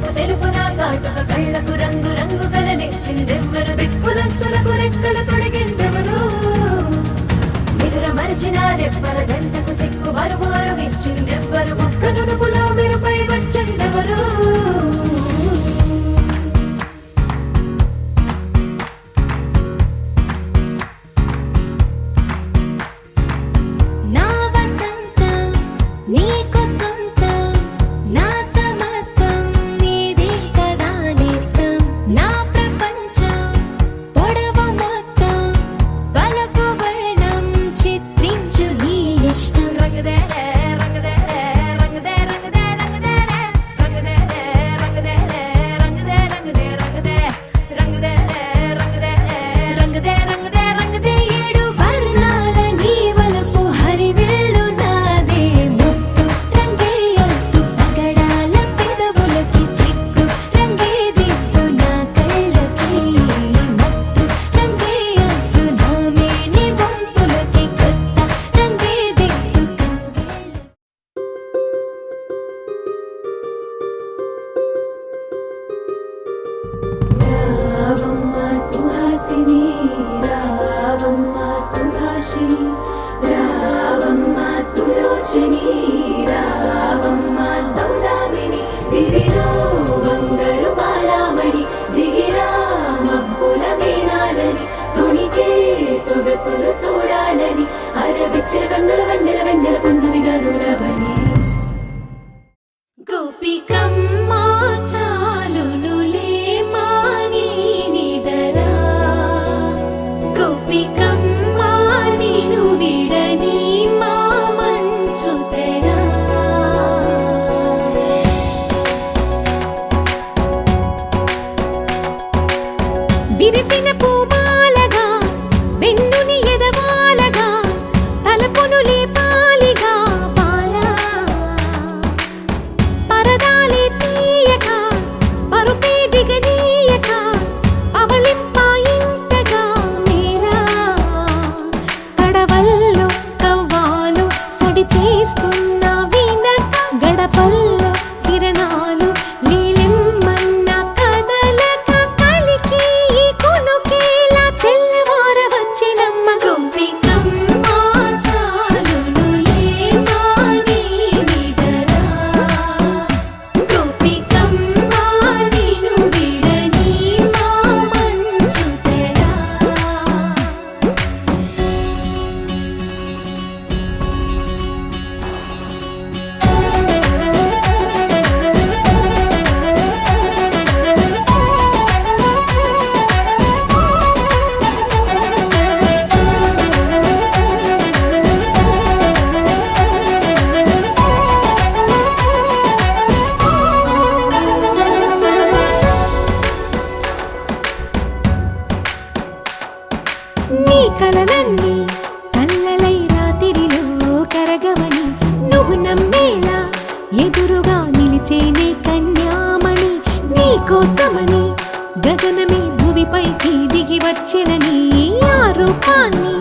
ఎరుపు తెలుపు నా కాటుక కళ్ళకు రంగు రంగు కలనిచ్చిందెవ్వరు దిక్కులంచులకు రెక్కలు తొడిగిందెవరు నిదుర మరిచిన రెప్పల జంటకు సిగ్గు బరువు అరువిచ్చిందెవ్వరు ఒక్క నునుపులో మెరుపై వచ్చిందెవరు చూడాలని అరవిచ్చిన కన్నుల వెన్నెల వెన్నెల పున్నమిగా నులవని గోపికమ్మా చాలునులే మాని నిదరా గోపికమ్మా నిను విడని మా మంచు తెరా విరిసిన పూమాలగా వెన్నుని ఎదవాలగా తలపును లేపాలిగా బాలా పరదాలే తీయక పరుపే దిగనీయక అవలింపాయింతగా మేరా కడవల్లో కవ్వాలు సడి చేస్తున్న వినక గడపల్లో కిరణాలు నీలిమ్మన్న కదలక కలికి ఈ కొనుకేలా తెల్లవార వచ్చినమ్మ గోపికమ్మా చాలునులే మాని నిదరా గోపికమ్మా నిను విడని మా మంచు తెరా నీ కలలన్నీ కల్లలై రాత్రిలో కరగవని నువ్వు నమ్మేలా ఎదురుగా నిలిచేనే కన్యామణి నీ కోసమని గగనమే భువిపైకి దిగి వచ్చెనని ఆ రూపాన్ని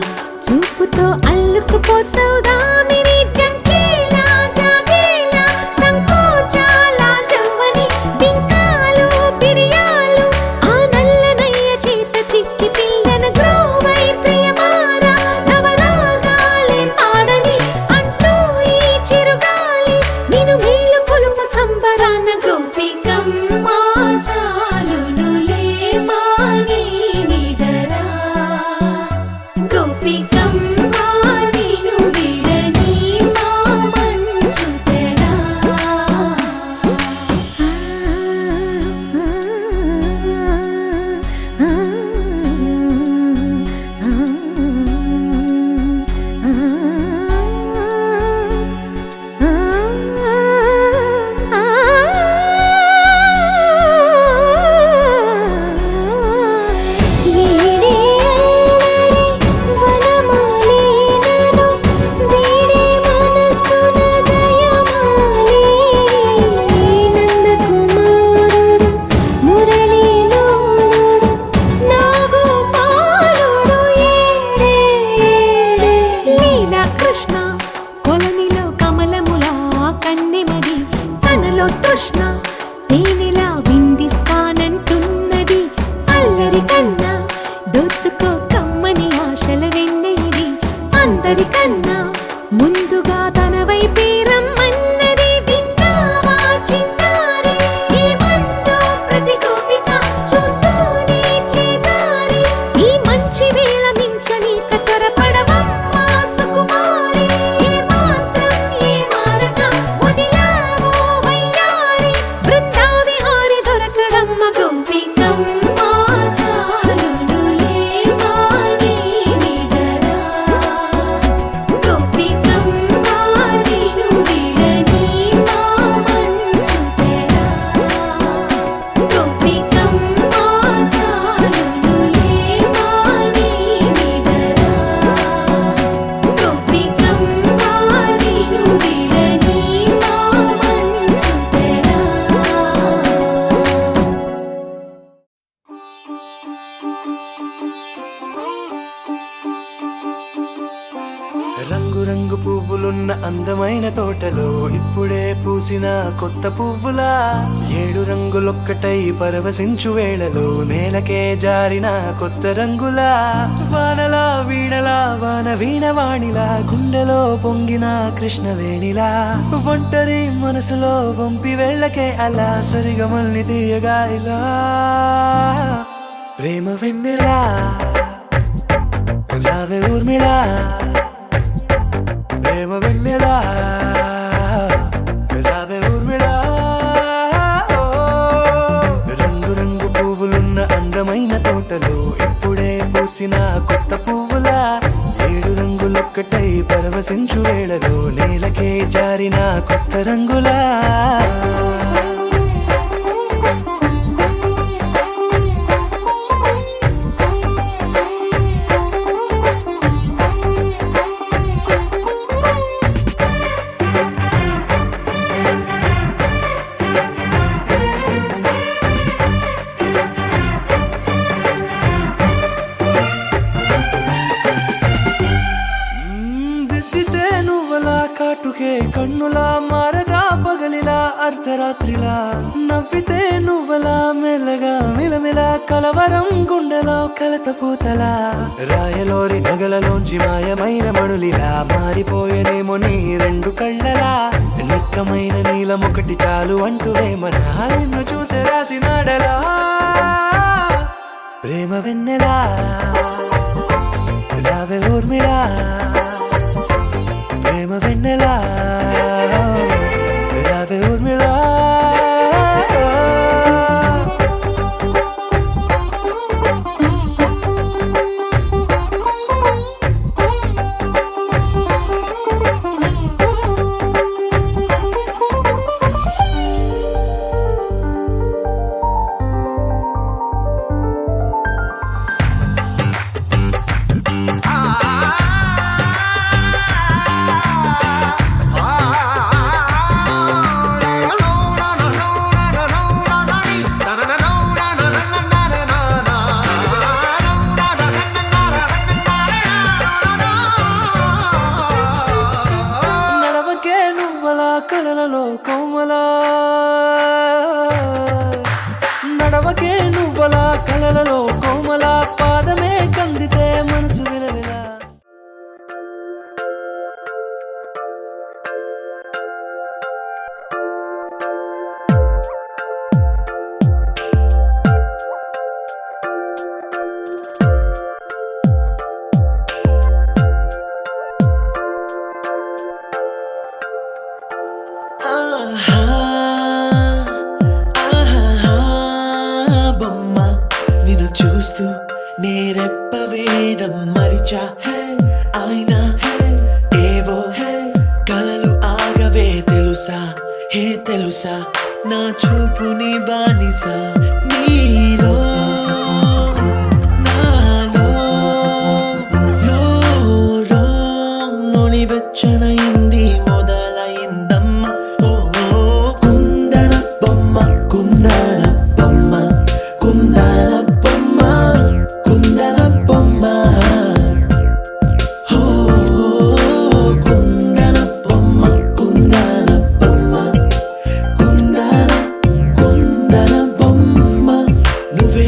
చూపుతో అల్లుకుపోసౌదామిని జంకేలా జాగేలా సంకోచాల జవ్వని బింకాలు బిరియాలు ఆ నల్లనయ్య చేత చిక్కి పిల్లన గ్రోవై ప్రియమారా నవరాగాలే పాడని అంటూ ఈ చిరుగాలి నిను మేలు పొలుపు సంబరాన గోపికమ్మా చాలునులే మాని నిదరా గోపికమ్మా నిను విడని మా మంచు తెరా కృష్ణ తేనెలా తోటలో ఇప్పుడే పూసిన కొత్త పువ్వులా 7 రంగులొక్కటై పరవశించు వేళలో నేలకే జారిన కొత్త రంగులా వానలా వీణలా వాన వీణవాణిలా గుండెలో పొంగిన కృష్ణవేణిలా ఒంటరి మనసులో వంపి వెళ్ళకే అలా సరిగమల్ని తీయగా ఇలా ప్రేమ వెన్నెలా రావే ఊర్మిళా ప్రేమ వెన్నెలా రావే ఊర్మిళా రంగు రంగు పువ్వులున్న అందమైన తోటలో ఇప్పుడే పూసిన కొత్త పువ్వులా 7 రంగులొక్కటై పరవశించు వేళలో నేలకే జారిన కొత్త రంగులా కాటుకే కన్నులా మారదా పగలిలా అర్ధరాత్రిలా నవ్వితే నువ్వలా మెల్లగా మిలమిలా కలవరం గుండెలో కలతపోతలా రాయలోరి నగలలోంచి మాయమైన మణులిలా మారిపోయేనేమో నీ 2 కళ్ళలా నిక్కమైన నీలమొకటి చాలు అంటూ వేమనా నిన్ను చూసే రాసినాడలా ప్రేమ వెన్నెలా రావే ఊర్మిళా ప్రేమ వెన్నెలా రావే ఊర్మిళా కలలలో కోమలా నడవకే నువ్వలా కలలలో కోమలా పాదమే కందితే మనసు విలవిలా బొమ్మ నిన్ను చూస్తూ నేరెప్ప వేయడం మరిచా అయినా ఏవో కలలు ఆగవే తెలుసా తెలుసా నా చూపు నీ బానిసా నీలో నాలో లోని వెచ్చనైంది మొదలైందమ్మ కుందన బొమ్మ కుందన బొమ్మ కుందన బొమ్మ కుందన బొమ్మ కుందన బొమ్మ కుందన బొమ్మ కుందన బొమ్మ నువ్వే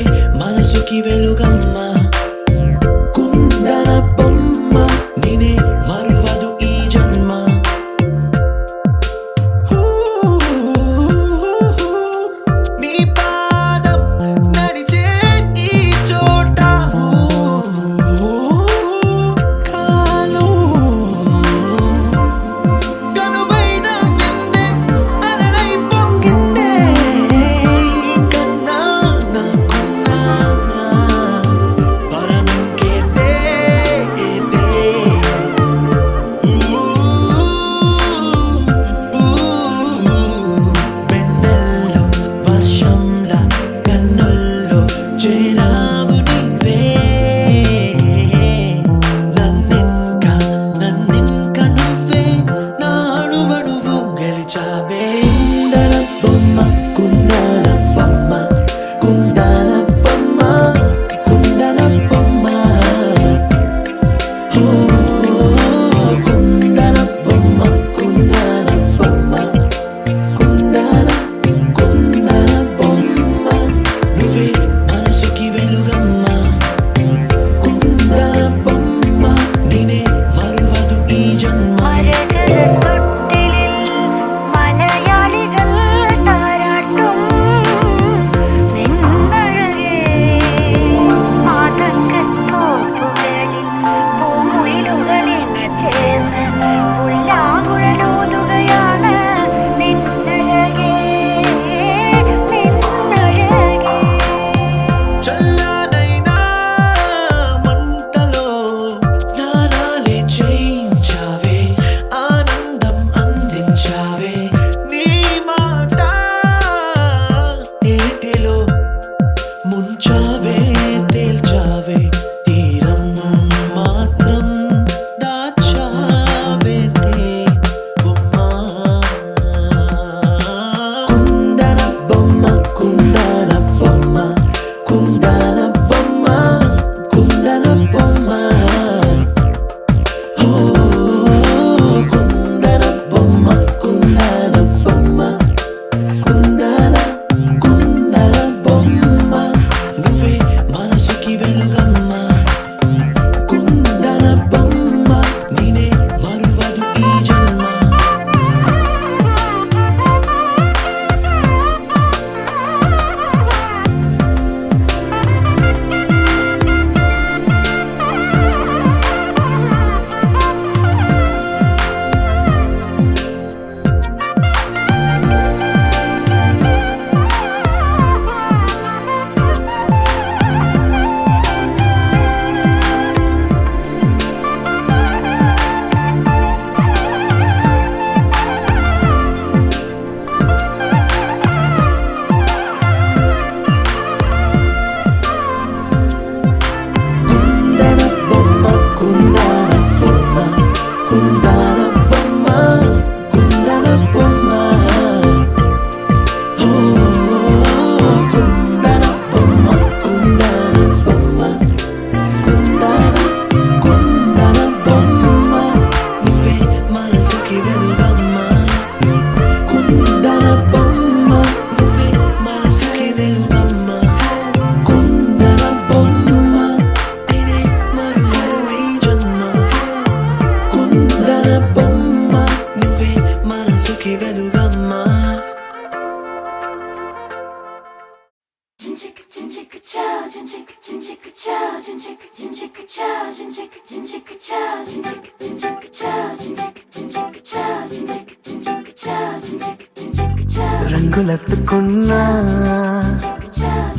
రంగులెత్తుకున్నా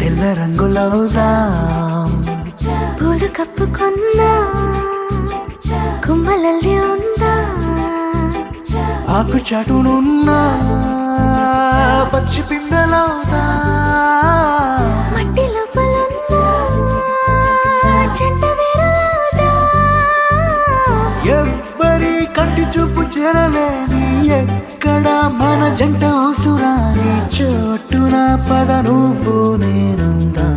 తెల్ల రంగులవుదాం. పూలు కప్పుకున్నా కుమ్మలల్లి ఉందా, ఆకు చాటునున్నా పచ్చి పిందెలవుదా. మట్టి లోపలున్నా చెంట వేరులాదా. ఎవ్వరి కంటి చూపు చేరలేని ఎక్కడ మన జంట అవసరాని చోటున పద నువ్వు నేనుందా.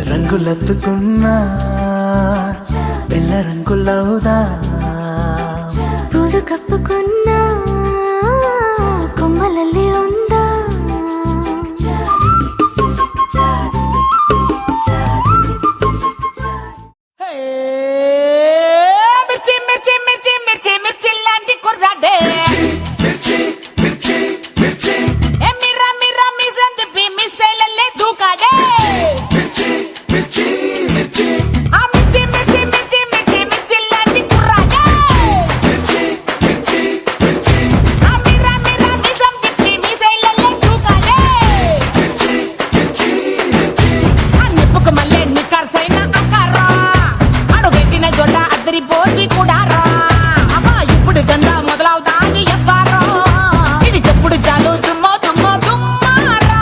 రంగులెత్తుకున్నా పిల్ల రంగులవుదా. పూలు కప్పుకున్నా కొమ్మలల్లి ఉందా. మిర్చి మిర్చి మిర్చి మిర్చి మిర్చి లాంటి కుర్రాడే ఏ మిర్రా మిర్రా మిసన్ తిప్పి మిస్సైలల్లే దూకాడే. ఆ మిర్చి మిర్చి మిర్చి మిర్చి మిర్చి లాంటి కుర్రాడే ఆ మిర్రా మిర్రా మిసన్ తిప్పి మిస్సైలల్లే దూకాడే. ఆ నిప్పుకు మళ్ళీ నిక్కర్సైన అకారా అడుగెట్టిన జొడ్డ అద్దరి పోసి కూడా రా. అమ్మా ఇప్పుడు గంద మొదలవుదా అని ఎవ్వారో ఇది చెప్పుడు చాలు దుమ్మో దుమ్మో దుమ్మారో.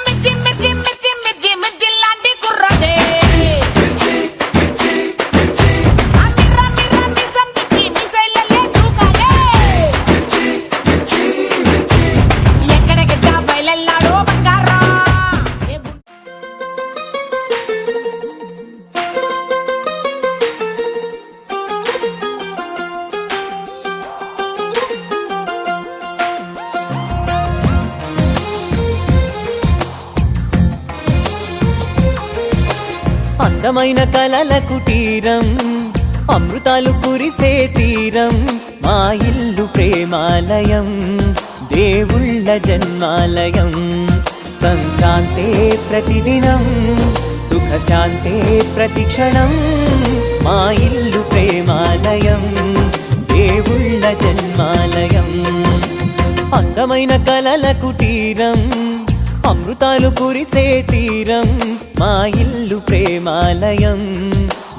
మిర్చి మిర్చి మిర్చి మిర్చి మిర్చి లాంటి కుర్రదే ఆ మిర్రా మిర్రా మిసం తిప్పి మిసైలల్లే దూకాడే. ఎక్కడికెక్క బయలెల్లాడో బంగారా. అందమైన కలల కుటీరం అమృతాలు కురిసే తీరం మా ఇల్లు ప్రేమాలయం దేవుళ్ళ జన్మాలయం. సంక్రాంతే ప్రతిదినం సుఖశాంతే ప్రతిక్షణం మా ఇల్లు ప్రేమాలయం దేవుళ్ళ జన్మాలయం. అందమైన కలల కుటీరం అమృతాలు కురిసే తీరం మా ఇల్లు ప్రేమాలయం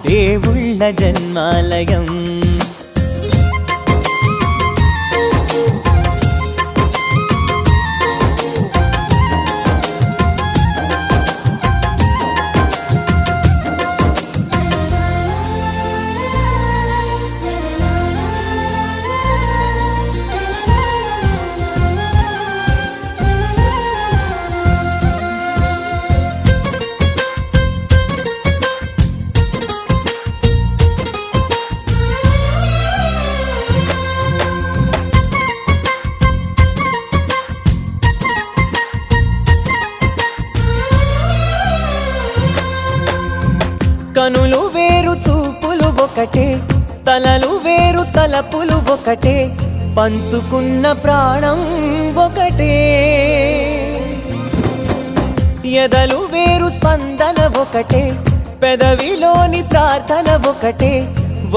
దేవుళ్ళ జన్మాలయం. కనులు వేరు చూపులు ఒకటే తలలు వేరు తలపులు ఒకటే పంచుకున్న ప్రాణం ఒకటే. ఎదలు వేరు స్పందన ఒకటే పెదవిలోని ప్రార్థన ఒకటే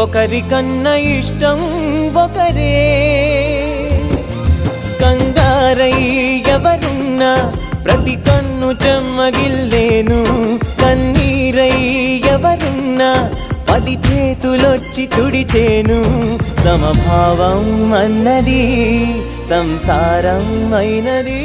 ఒకరికన్నా ఇష్టం ఒకరే. కంగారై ఎవరున్నా ప్రతి కన్ను చెమ్మగిల్లేను కన్నీరై ఎవరున్నా 10 చేతులొచ్చి తుడిచేను. సమభావం అన్నది సంసారం అయినది.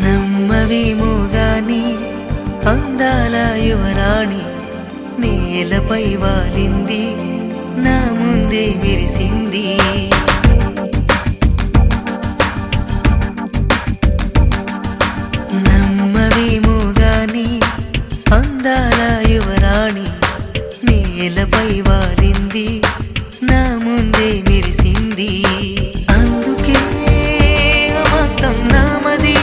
నమ్మవేమో గాని అందాల యువరాణి నేలపై వాలింది నా ముందే మెరిసింది. నమ్మవేమో గాని అందాల యువరాణి నేలపై వాలింది నా ముందే మెరిసింది. అందుకే అమంతం నామది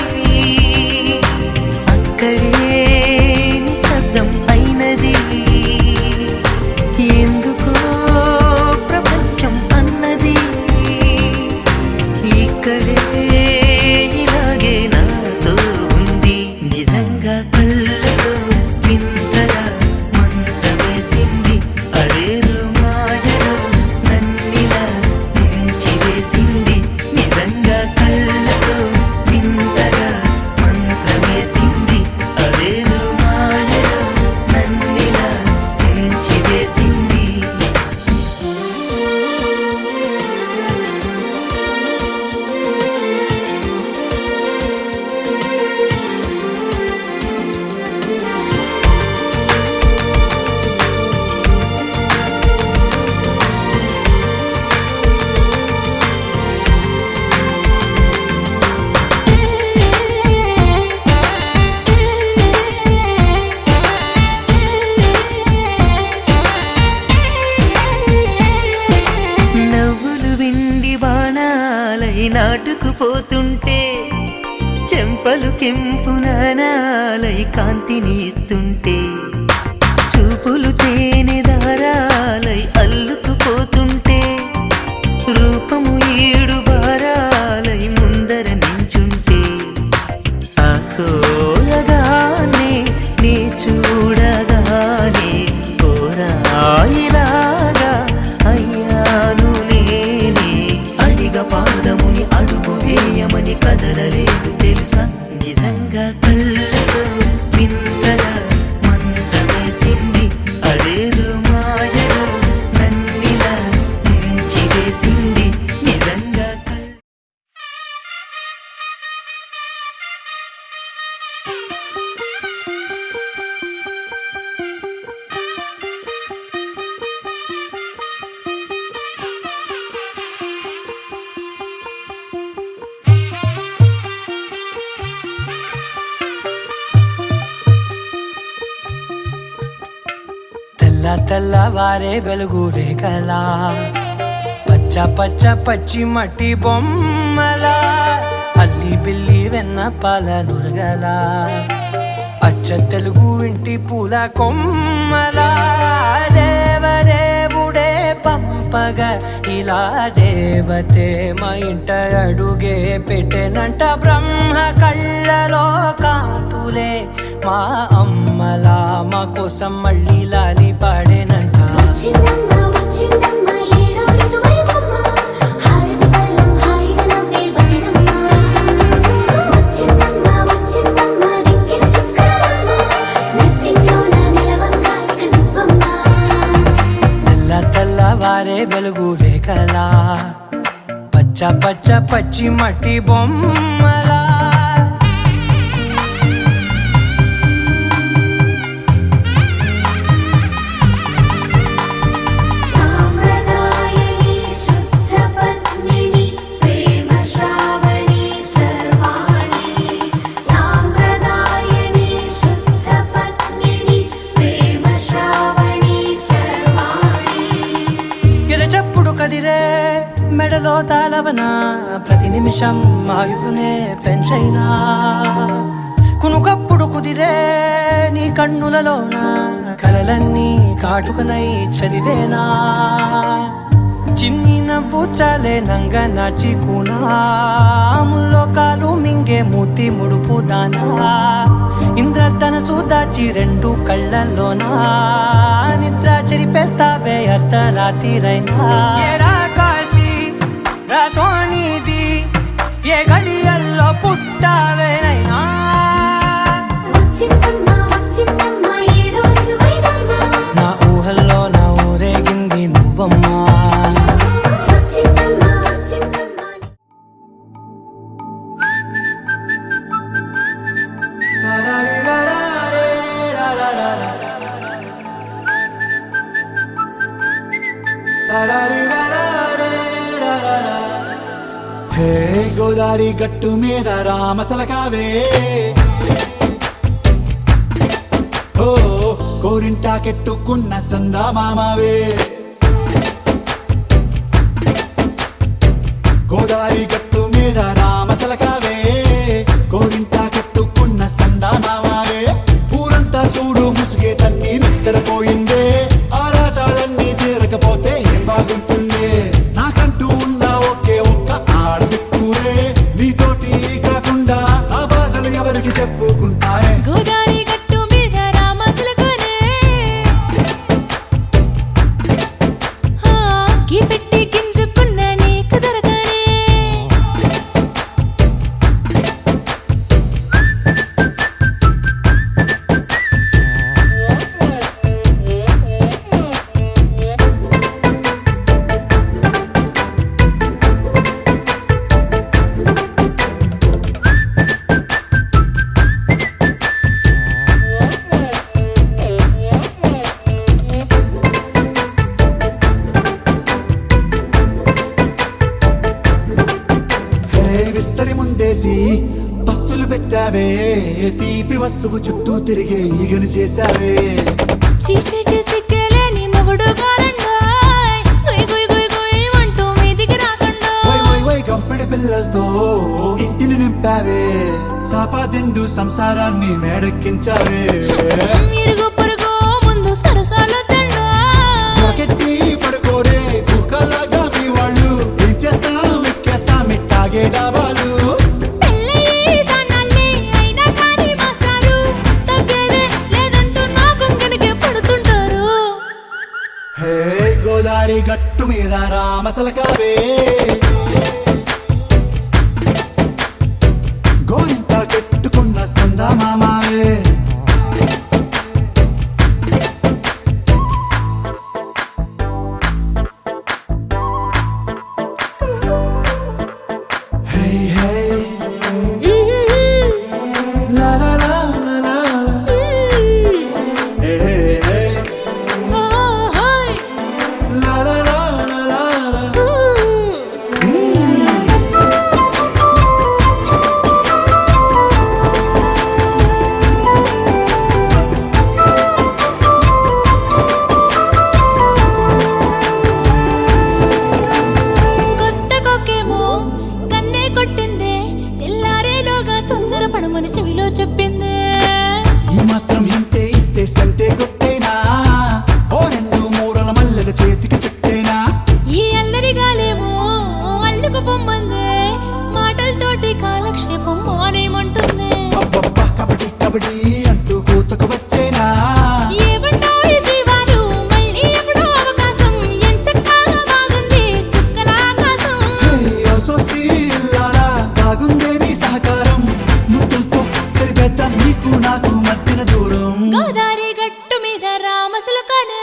చెంపలు కెంపు నానాలై కాంతిని ఇస్తుంటే చూపులు తేనె దారాలై అల్లుకుపోతుంటే రూపము ఏడు బారాలై ముందర నించుంటే ఆసోయగానే నీ చూడగానే కోరాయిలాగా అయ్యాను నేనే అడిగ పాదముని అడుగు వేయమని కదలలేదు తెలుసా నిజంగా కళ్ళతో వింతగా మంత్రమేసింది అదేదో మాయలో నన్నిలా ముంచి వేసింది నిజంగా తెల్లవారే వెలుగు రేఖలా పచ్చ పచ్చ పచ్చి మట్టి బొమ్మలా అల్లి బిల్లి వెన్న పాల నురగలా అచ్చ తెలుగు ఇంటి పూల కొమ్మలా దేవదేవుడే పంపగా ఇలా దేవతే మా ఇంట అడుగే పెట్టెనంట బ్రహ్మ కళ్ళలో కాంతులే మా అమ్మలా మా కోసం మళ్ళీ లాలి పాడేనంట వచ్చిందమ్మ వచ్చిందమ్మ ఏడో ఋతువైవమ్మ హారతి పళ్ళం హాయిగా నవ్వే వదనమ్మ వచ్చిందమ్మ వచ్చిందమ్మ నెక్కిన చుక్కలమ్మ నెట్టింట్లోన నిలవంగా ఇక నువ్వమ్మ తెల్లవారే వెలుగు రేఖలా పచ్చ పచ్చ పచ్చి మట్టి బొమ్మలా సాంప్రదాయని శుద్ధ పద్మిని ప్రేమ శ్రావణి సర్వాణి సాంప్రదాయని శుద్ధ పద్మిని ప్రేమ శ్రావణి సర్వాణి ఎరచప్పుడు కదిరే మెడలో తాళవన ప్రతి నిమిషం ఆయువునే పెంచైనా కునుకప్పుడు కుదిరే నీ కన్నులలోన కలలన్నీ కాటుకనై చదివేనా చిన్ని నవ్వు చాలే నంగ నాచి కూనాముల్లో కాలు మింగే మూతి ముడుపు దానా ఇంద్రధనసు దాచి రెండు కళ్ళల్లోనా నిద్ర చెరిపేస్తావే అర్ధరాత్రిరైనా ఏడా కాశీ రాసోనిది ఏ గడియల్లో పుట్టావేనైనా వచ్చిందమ్మ వచ్చిందమ్మ ఏడో ఋతువైవమ్మ నా ఊహల్లో నా ఊరేగింది నువ్వమ్మా వచ్చిందమ్మ వచ్చిందమ్మ హే గోదారి గట్టు మీద రామసలకావే ఓ కోరింటా కెట్టుకున్న సందా మామావే గోదారి గట్టు మీద రామసలకావే కోరింటా కెట్టుకున్న సందా మామావే ఊరంతా చూడు ముసుగే తన్ని నిద్రపోయిందే ఆరాటాలన్నీ తీరకపోతే ఏం బాగుంటుంది నాకంటూ ఉన్న ఒకే ఒక్క ఆడదిక్కురే నీతోటి కాకుండా నా బాధలు ఎవరికి చెప్పుకుంటారే గోదారి గట్టు మీద రామసలకనే కీ పెట్టి గింజుకున్న నీకు దొరకనే విస్తరి ముందేసి పస్తులు పెట్టావే తీపి వస్తువు చుట్టూ తిరిగే ఈగను చేశావే చీచీ చేసి కేలేని మొగుడు గారండాయ్ గుయ్ గుయ్ గుయ్ గుయ్ అంటూ మీదికి రాకండా వై వై వై కంపెడి పిల్లలతో ఇంటిని నింపావే సాపాదిండు సంసారాన్ని మేడెక్కించావే ఇరుగు పొరుగు ముందు సరసాల దండా రాకెట్టి పడుకోరే కుక్కలాగా మీ వాళ్ళు ఏం చేస్తాం ఎక్కేస్తాం ఇట్టాగే డాబాలు పెళ్ళయి సన్నాళ్ళే అయినా కానీ మాస్టారు తగ్గేదే లేదంటూ నా కొంగడికే పడుతుంటారు హే గోదారి గట్టు మీద రామసలకావే గోరింట కెట్టుకున్న సందా మామావే హే హే లా లా లా లా లా లా. హే హే హే లా లా లా లా లా లా. కొత్త కొక్కేమో కన్నే కొట్టిందే తెల్లారేలోగా తొందర పడమని చెవిలో చెప్పిందే ఈ మాత్రం ఇంటే ఇస్తే సంటే కొట్టేనా ఓ రెండు మూరల మల్లెల చేతికి చుట్టేనా ఈ అల్లరి గాలేమో అల్లుకు పొమ్మందే మాటలతోటి కాలక్షేపం మానేమంటుందే అబ్బబ్బా కబడ్డీ కబడ్డీ అంటూ కూతకు వచ్చేనా ఏమంటాయి జీవాలు మళ్ళీ ఎప్పుడో అవకాశం ఎంచక్కా బాగుంది చుక్కల ఆకాశం హే అసోసి ఇల్లారా బాగుందే నీ సహకారం ముద్దులతో సరిపెద్దాం నీకు నాకు మధ్యన దూరం గోదారి గట్టు మీద రామసులకనే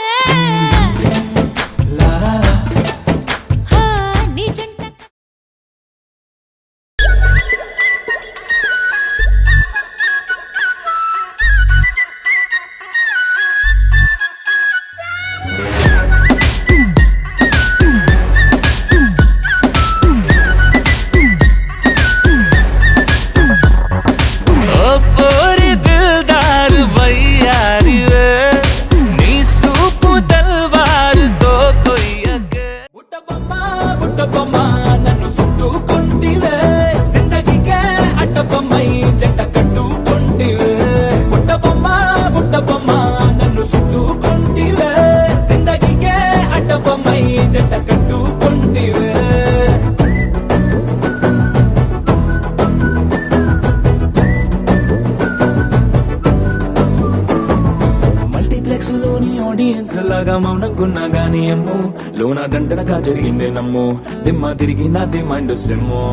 లా లా లా. హా నీ జంట ఓ పోరి దిల్దార్ వయ్యారి వే నీ సూపు తల్వారుతో కొయ్యకే బుట్టబొమ్మ నన్ను చుట్టుకుంటివే జిందగీకే అడ్డబొమ్మై జంట కట్టుకుంటివే బుట్టబొమ్మ నన్ను చుట్టుకుంటివే జిందగీకే అడ్డబొమ్మై జంట కట్టుకుంటివే మల్టీప్లెక్స్ లోని ఆడియన్స్ లాగా మౌనంకున్నా గానీ అమ్ము లోన దండనగా జరిగిందే నమ్ము దిమ్మ తిరిగి నాది మైండ్ సిమ్ము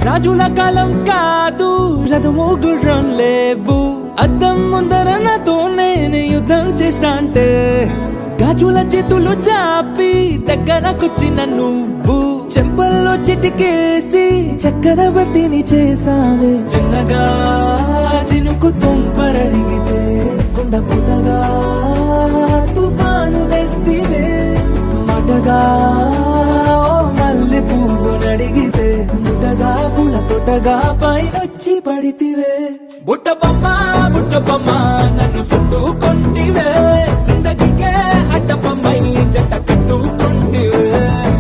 రాజుల కాలం కాదు రథము గుర్రం లేవు అద్దం ముందర నాతో నేను యుద్ధం చేస్తా అంటే గాజుల చేతులు చాపి దగ్గరకొచ్చిన నువ్వు చెంపల్లో చిటికేసి చక్రవర్తిని చేసావే చిన్నగా చినుకు తుంపరడిగితే కుండ పుటగా తుఫాను తెస్తివే మాటగా మల్లె పువ్వు నడిగితే ముటగా పుల తొటగా పైనొచ్చి పడితివే బుట్టబొమ్మ నన్ను చుట్టుకుంటివే జిందగీకే అడ్డబొమ్మై జంట కట్టుకుంటివే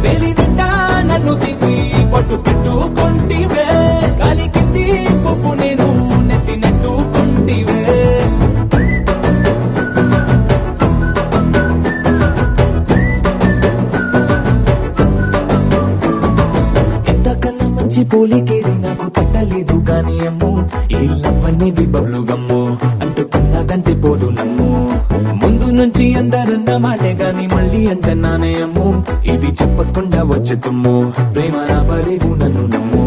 వేలి నిండా నన్ను తీసి పట్టు పెట్టుకుంటివే కాలి కింది పువ్వు నేను నెత్తి నెట్టుకుంటివే ఎంతకన్నా మంచి పోలికేది నాకు తట్టలేదు గాని అమ్ము ఈ లవ్ అనేది బబ్లు గమ్ము అంటుకున్నదంటే పోదు నమ్ము ముందు నుంచి అందరన్న మాటే గాని మళ్ళీ అంటున్నానే అమ్ము ఇది చెప్పకుండా వచ్చే తుమ్ము ప్రేమ రాబలేవు నన్ను నమ్ము